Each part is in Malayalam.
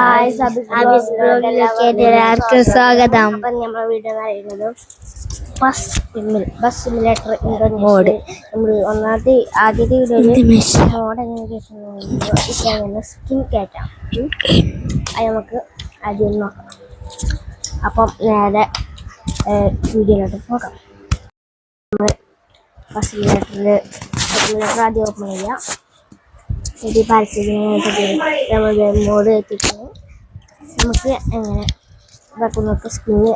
guys, Abis Vlogilokku എല്ലാവർക്കും സ്വാഗതം. അപ്പം നമ്മുടെ വീഡിയോ പറയുന്നത് ബസ് സിമുലേറ്റർ മോഡ്. നമ്മൾ ആദ്യത്തെ വീഡിയോയിൽ മോഡ് എങ്ങനെ സ്കിൻ കയറ്റാം അത് നമുക്ക് ആദ്യം നോക്കാം. അപ്പം നേരെ വീഡിയോയിലോട്ട് പോകാം. നമ്മൾ ബസ് സിമുലേറ്റർ ആദ്യം ഓപ്പൺ ചെയ്യാം. ഇത് പരസ്യമായിട്ട് നമ്മുടെ മോഡ് എത്തിക്കുന്നു. നമുക്ക് എങ്ങനെ ഇതാക്കുന്നൊക്കെ സ്കിന്ന്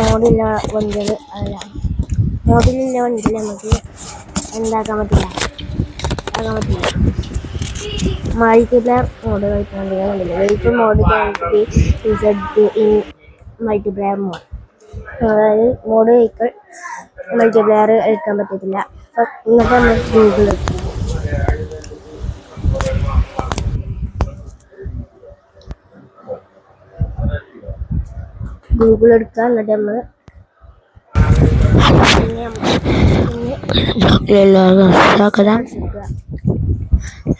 മോഡില്ല വണ്ടികൾ അല്ല മോഡിലുള്ള വണ്ടിയിൽ നമുക്ക് എന്താക്കാൻ പറ്റില്ല മൾട്ടിപ്ലെയർ മോഡ് കളിക്കാൻ വേണ്ടിയില്ല. Vehicle mode in multiplayer mode, അതായത് മോഡ് വെഹിക്കിൾ മൾട്ടിപ്ലെയർ കളിക്കാൻ പറ്റത്തില്ല. അപ്പം ഇന്നത്തെ നമ്മൾ ഗൂഗിൾ എടുക്കുക. എന്നിട്ട് നമ്മൾ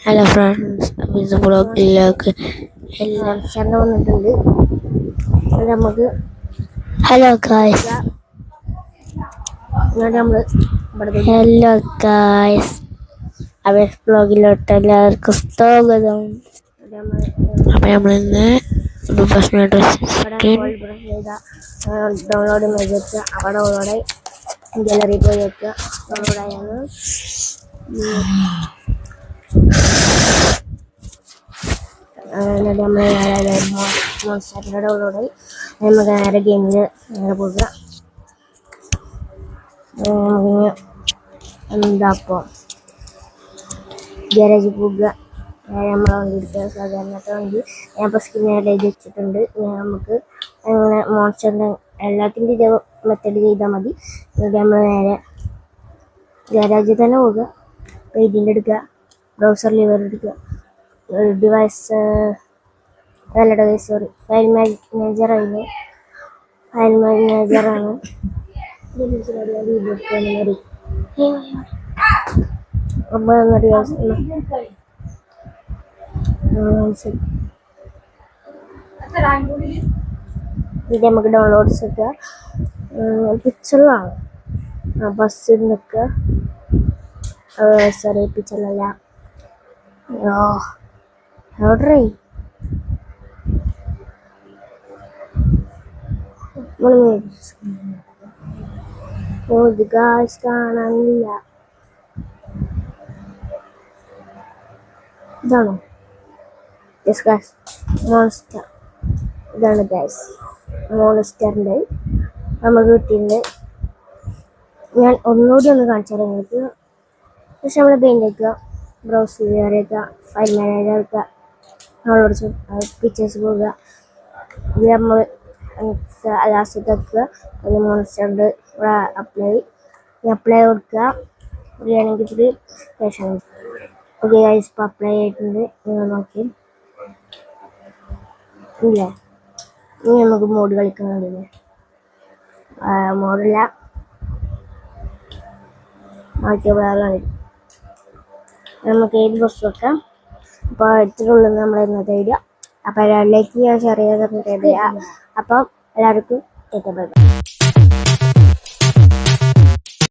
ഹലോ ഫ്രണ്ട്സ്, അബീസ് വ്ളോഗിലേക്ക് എല്ലാം ചേർന്ന് വന്നിട്ടുണ്ട്. നമുക്ക് ഹലോ ഗായ്സ് അബീസ് വ്ളോഗിലോട്ട് എല്ലാവർക്കും സ്വാഗതം. അപ്പം നമ്മളിന്ന് ഡൗൺലോഡ് ചെയ്ത് വെക്കുക. അവിടെ ഡൗൺലോഡ് ഗാലറി പോയി വെക്കുക. ഡൗൺലോഡായാണ് നമ്മൾ മോൺസ്റ്ററിൻ്റെ ഡൗൺലോഡായി. നമുക്ക് നേരെ ഗെയിമിൽ നേരെ പോകുക. എന്താ അപ്പോൾ ഗാരേജിൽ പോകുക. നമ്മളെ വണ്ടി എടുക്കുക. സാധാരണത്തെ വണ്ടി ഞാൻ ഇപ്പോൾ സ്കിന്നേഡ് എഴുതി വെച്ചിട്ടുണ്ട്. നമുക്ക് അങ്ങനെ മോൺസ്റ്ററിൻ്റെ എല്ലാത്തിൻ്റെ ഇതേ മെത്തേഡ് ചെയ്താൽ മതി. എന്നിട്ട് നമ്മൾ നേരെ ഗാരേജിൽ തന്നെ പോവുക. ഇതിൻ്റെ എടുക്കുക, ബ്രൗസർ ലിവർ എടുക്കുക, ഡിവൈസ് ഫയൽ മാനേജറാണ്. അപ്പോൾ ഇത് നമുക്ക് ഡൗൺലോഡ്സ് ഒക്കെ പിക്ചറിലാണ്. ബസ്സിൽ നിൽക്കുക. സോറി, പിക്ചറിലല്ല. ഓർഡർ ഇത് ഗായ്സ് കാണാനില്ല. ഇതാണോ? Yes guys, monster. ഇതാണ് ഗായ്സ് മോൺസ്റ്ററിൻ്റെ നമുക്ക് കിട്ടിയിട്ടുണ്ട്. ഞാൻ ഒന്നുകൂടി ഒന്ന് കാണിച്ചു തരാം നിങ്ങൾക്ക്. പക്ഷെ നമ്മൾ പെയിൻ്റ് വയ്ക്കുക, ബ്രൗസർ കയറിയേക്കുക, ഫയൽ മാനേജർ എടുക്കുക, ഡൗൺലോഡ്സ് പിക്ചേഴ്സ് പോകുക. ഇത് നമ്മൾ ലാസ്റ്റ് വെക്കുക. അത് മോൺസ്റ്ററിൻ്റെ ഇവിടെ അപ്ലൈ കൊടുക്കുക. ഫ്രീയാണെങ്കിൽ ഇത് പേഷൻ. ഓക്കെ ഗൈസ്, ഇപ്പോൾ അപ്ലൈ ആയിട്ടുണ്ട്. നിങ്ങൾ നോക്കി ഇല്ലേ? ഇനി നമുക്ക് മോഡ് കളിക്കുന്നുണ്ടല്ലേ? മോഡില്ല, മൾട്ടിപ്ലെയർ നമുക്ക് ഏത് ബസ് വെക്കാം. അപ്പോൾ ഇത്രയുള്ളൂ നമ്മൾ ഇന്നത്തെ വീഡിയോ. അപ്പോൾ ലൈക്ക് ചെയ്യുക, ഷെയർ ചെയ്യുക, സബ്സ്ക്രൈബ് ചെയ്യുക. അപ്പം എല്ലാവർക്കും